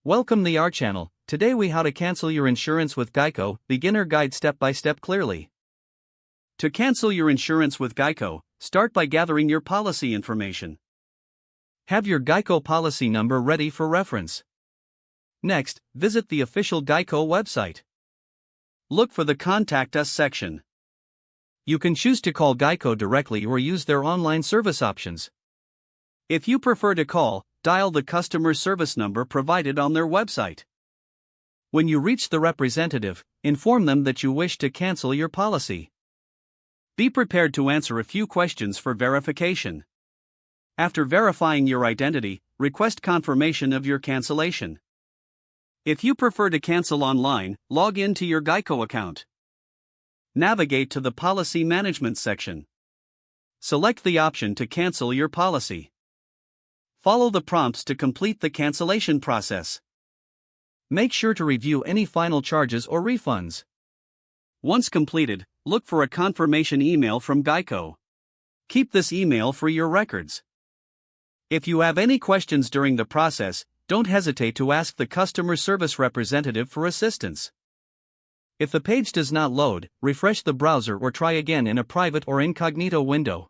Welcome to our channel. Today we how to cancel your insurance with Geico, beginner guide step by step clearly. To cancel your insurance with Geico, start by gathering your policy information. Have your Geico policy number ready for reference. Next, visit the official Geico website. Look for the Contact Us section. You can choose to call Geico directly or use their online service options. If you prefer to call, dial the customer service number provided on their website. When you reach the representative, inform them that you wish to cancel your policy. Be prepared to answer a few questions for verification. After verifying your identity, request confirmation of your cancellation. If you prefer to cancel online, log in to your Geico account. Navigate to the Policy Management section. Select the option to cancel your policy. Follow the prompts to complete the cancellation process. Make sure to review any final charges or refunds. Once completed, look for a confirmation email from Geico. Keep this email for your records. If you have any questions during the process, don't hesitate to ask the customer service representative for assistance. If the page does not load, refresh the browser or try again in a private or incognito window.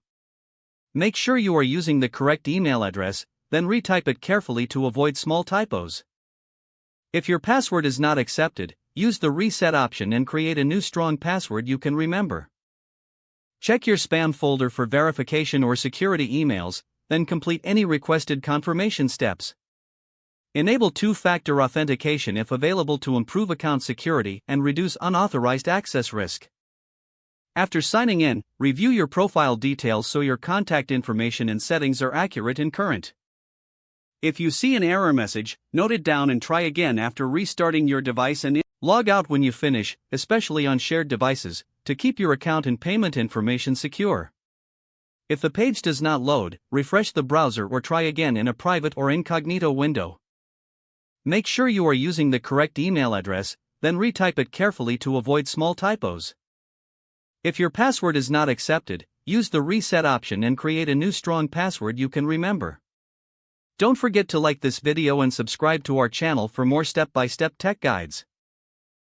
Make sure you are using the correct email address, then retype it carefully to avoid small typos. If your password is not accepted, use the reset option and create a new strong password you can remember. Check your spam folder for verification or security emails, then complete any requested confirmation steps. Enable two-factor authentication if available to improve account security and reduce unauthorized access risk. After signing in, review your profile details so your contact information and settings are accurate and current. If you see an error message, note it down and try again after restarting your device and log out when you finish, especially on shared devices, to keep your account and payment information secure. If the page does not load, refresh the browser or try again in a private or incognito window. Make sure you are using the correct email address, then retype it carefully to avoid small typos. If your password is not accepted, use the reset option and create a new strong password you can remember. Don't forget to like this video and subscribe to our channel for more step-by-step tech guides.